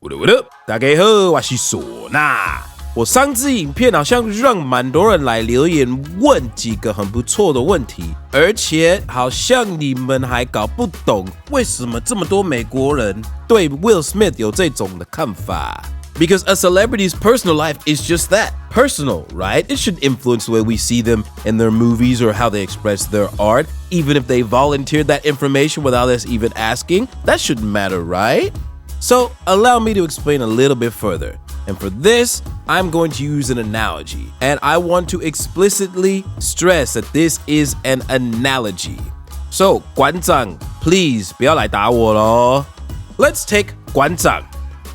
What up？ 大家好，我是唢呐。我上支影片好像让蛮多人来留言问几个很不错的问题，而且好像你们还搞不懂为什么这么多美国人对 Will Smith 有这种的看法。Because a celebrity's personal life is just that, personal, right? It should influence the way we see them in their movies or how they express their art, even if they volunteered that information without us even asking. That shouldn't matter, right? So allow me to explain a little bit further. And for this, I'm going to use an analogy. And I want to explicitly stress that this is an analogy. So, 馆长, please, 不要来打我咯. Let's take 馆长.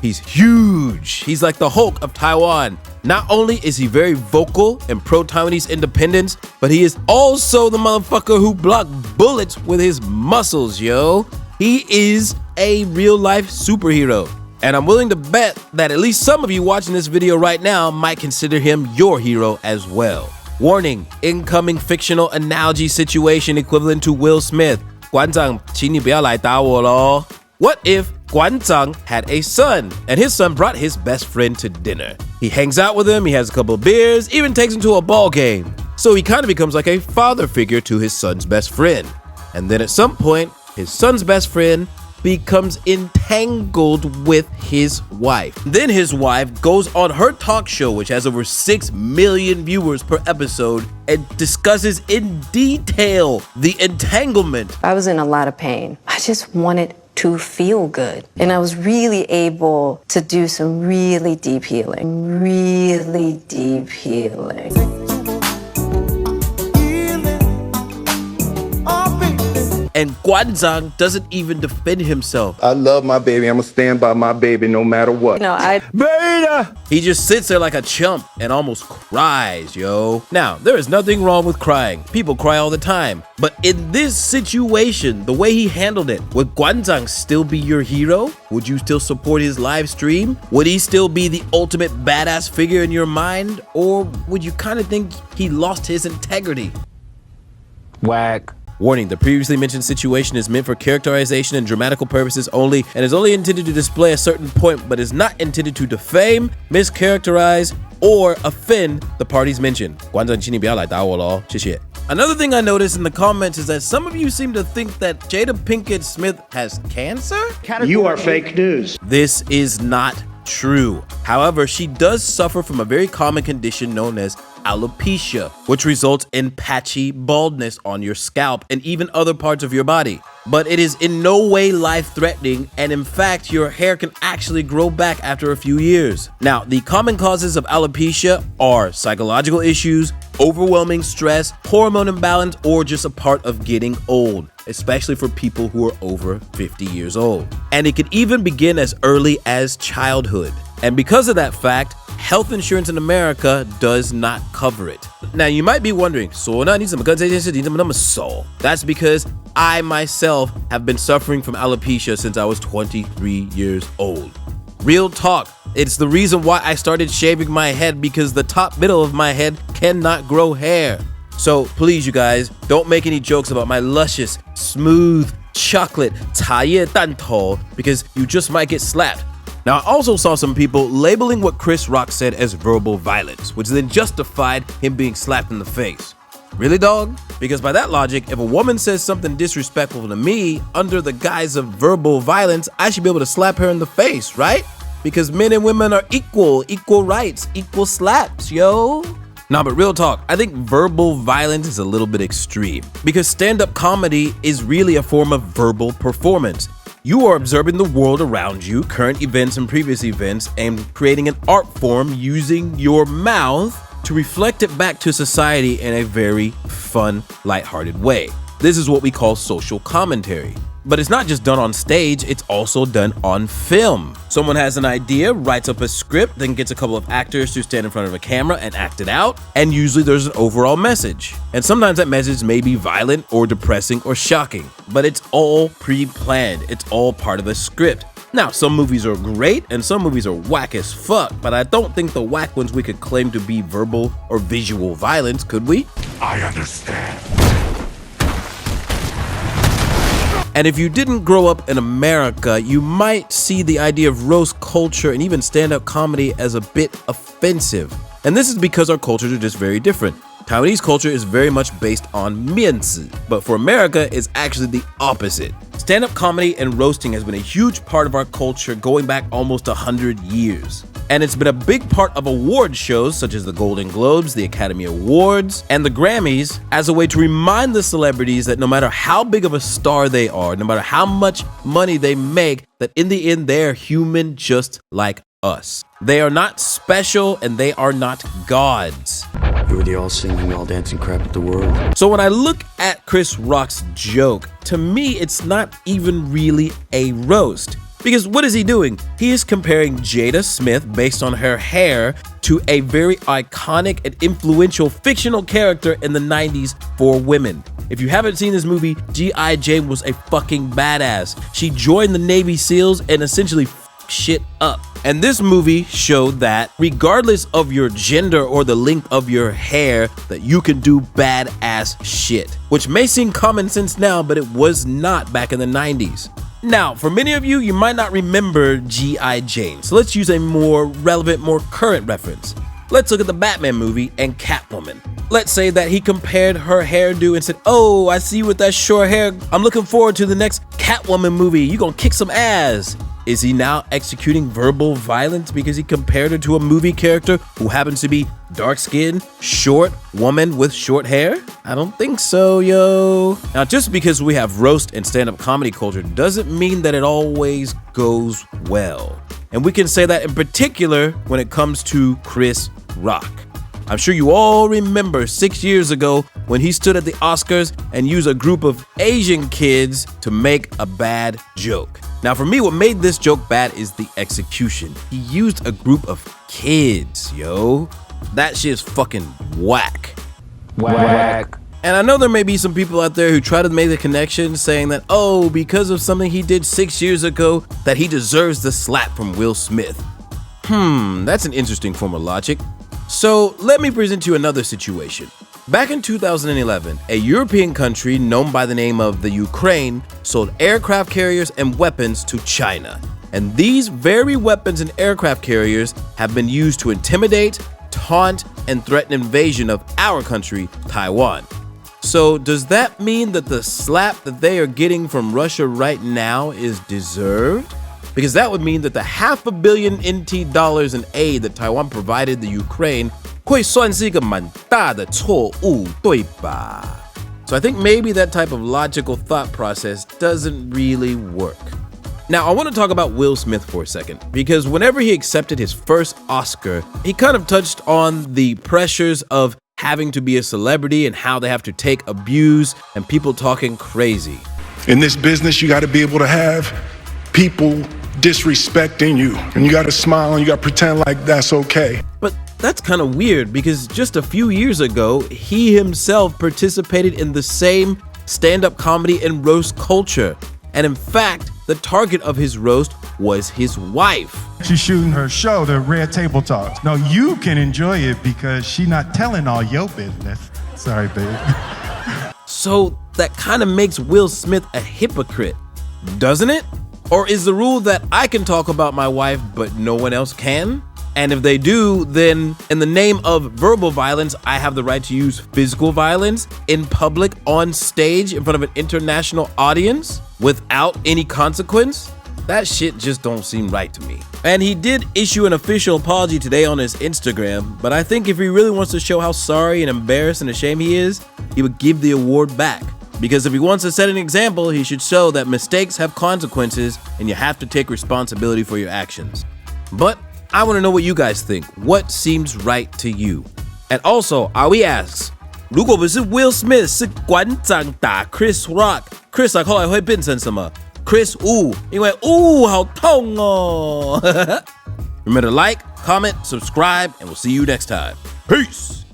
He's huge. He's like the Hulk of Taiwan. Not only is he very vocal and pro-Taiwanese independence, but he is also the motherfucker who blocked bullets with his muscles, yo. He is a real-life superhero. And I'm willing to bet that at least some of you watching this video right now might consider him your hero as well. Warning, incoming fictional analogy situation equivalent to Will Smith. 馆长，请你不要来打我咯. What if 馆长 had a son, and his son brought his best friend to dinner? He hangs out with him, he has a couple of beers, even takes him to a ball game. So he kind of becomes like a father figure to his son's best friend. And then at some point, his son's best friend becomes entangled with his wife. Then his wife goes on her talk show, which has over 6 million viewers per episode, and discusses in detail the entanglement. I was in a lot of pain. I just wanted to feel good. And I was really able to do some really deep healing. Really deep healing. And Guanzang doesn't even defend himself. I love my baby. I'm gonna stand by my baby no matter what. Beta! He just sits there like a chump and almost cries, yo. Now, there is nothing wrong with crying. People cry all the time. But in this situation, the way he handled it, would Guanzang still be your hero? Would you still support his live stream? Would he still be the ultimate badass figure in your mind? Or would you kind of think he lost his integrity? Whack. Warning, the previously mentioned situation is meant for characterization and dramatical purposes only and is only intended to display a certain point but is not intended to defame, mischaracterize, or offend the parties mentioned. 馆长，请你不要来打我咯，谢谢. Another thing I noticed in the comments is that some of you seem to think that Jada Pinkett Smith has cancer? You are fake news. This is not true. However, she does suffer from a very common condition known as alopecia, which results in patchy baldness on your scalp and even other parts of your body. But it is in no way life-threatening, and in fact, your hair can actually grow back after a few years. Now, the common causes of alopecia are psychological issues, overwhelming stress, hormone imbalance, or just a part of getting old, especially for people who are over 50 years old. And it can even begin as early as childhood. And because of that fact, health insurance in America does not cover it. Now, you might be wondering, that's because I myself have been suffering from alopecia since I was 23 years old. Real talk. It's the reason why I started shaving my head, because the top middle of my head cannot grow hair. So please, you guys, don't make any jokes about my luscious, smooth chocolate 茶叶蛋头, because you just might get slapped. Now, I also saw some people labeling what Chris Rock said as verbal violence, which then justified him being slapped in the face. Really, dog? Because by that logic, if a woman says something disrespectful to me under the guise of verbal violence, I should be able to slap her in the face, right? Because men and women are equal rights, equal slaps, yo. Nah, but real talk, I think verbal violence is a little bit extreme, because stand-up comedy is really a form of verbal performance. You are observing the world around you, current events and previous events, and creating an art form using your mouth to reflect it back to society in a very fun, lighthearted way. This is what we call social commentary. But it's not just done on stage, it's also done on film. Someone has an idea, writes up a script, then gets a couple of actors to stand in front of a camera and act it out, and usually there's an overall message. And sometimes that message may be violent or depressing or shocking, but it's all pre-planned, it's all part of a script. Now, some movies are great and some movies are whack as fuck, but I don't think the whack ones we could claim to be verbal or visual violence, could we? I understand. And if you didn't grow up in America, you might see the idea of roast culture and even stand-up comedy as a bit offensive. And this is because our cultures are just very different. Taiwanese culture is very much based on 面子, but for America, it's actually the opposite. Stand-up comedy and roasting has been a huge part of our culture going back almost 100 years. And it's been a big part of award shows such as the Golden Globes, the Academy Awards, and the Grammys as a way to remind the celebrities that no matter how big of a star they are, no matter how much money they make, that in the end, they're human just like us. They are not special and they are not gods. You were the all-singing, all-dancing crap at the world. So when I look at Chris Rock's joke, to me, it's not even really a roast. Because what is he doing? He is comparing Jada Smith based on her hair to a very iconic and influential fictional character in the 90s for women. If you haven't seen this movie, G.I. Jane was a fucking badass. She joined the Navy SEALs and essentially fucked shit up. And this movie showed that regardless of your gender or the length of your hair, that you can do badass shit. Which may seem common sense now, but it was not back in the 90s. Now, for many of you, you might not remember G.I. Jane, so let's use a more relevant, more current reference. Let's look at the Batman movie and Catwoman. Let's say that he compared her hairdo and said, "Oh, I see you with that short hair. I'm looking forward to the next Catwoman movie. You gonna kick some ass." Is he now executing verbal violence because he compared her to a movie character who happens to be dark-skinned, short, woman with short hair? I don't think so, yo. Now, just because we have roast and stand-up comedy culture doesn't mean that it always goes well. And we can say that in particular when it comes to Chris Rock. I'm sure you all remember 6 years ago when he stood at the Oscars and used a group of Asian kids to make a bad joke. Now, for me, what made this joke bad is the execution. He used a group of kids, yo. That shit is fucking whack. Whack. And I know there may be some people out there who try to make the connection saying that, oh, because of something he did 6 years ago, that he deserves the slap from Will Smith. That's an interesting form of logic. So let me present you another situation. Back in 2011, a European country known by the name of the Ukraine sold aircraft carriers and weapons to China. And these very weapons and aircraft carriers have been used to intimidate, taunt, and threaten invasion of our country, Taiwan. So does that mean that the slap that they are getting from Russia right now is deserved? Because that would mean that the $500 million NT dollars in aid that Taiwan provided the Ukraine 会算是一个蛮大的错误，对吧? So I think maybe that type of logical thought process doesn't really work. Now, I want to talk about Will Smith for a second, because whenever he accepted his first Oscar, he kind of touched on the pressures of having to be a celebrity and how they have to take abuse and people talking crazy. In this business, you got to be able to have people disrespecting you, and you got to smile and you got to pretend like that's okay. But that's kind of weird, because just a few years ago, he himself participated in the same stand-up comedy and roast culture. And in fact, the target of his roast was his wife. She's shooting her show, the Red Table Talks. No, you can enjoy it because she's not telling all your business. Sorry, babe. So that kind of makes Will Smith a hypocrite, doesn't it? Or is the rule that I can talk about my wife, but no one else can? And if they do, then in the name of verbal violence, I have the right to use physical violence in public, on stage, in front of an international audience, without any consequence? That shit just don't seem right to me. And he did issue an official apology today on his Instagram, but I think if he really wants to show how sorry and embarrassed and ashamed he is, he would give the award back. Because if he wants to set an example, he should show that mistakes have consequences and you have to take responsibility for your actions. But I want to know what you guys think. What seems right to you? And also, Aoi asks, 如果不是 Will Smith 是馆长打 Chris Rock，Chris Rock 后来会变成什么？ Chris Wu， 因为 Wu 好痛哦。Remember to like, comment, subscribe, and we'll see you next time. Peace!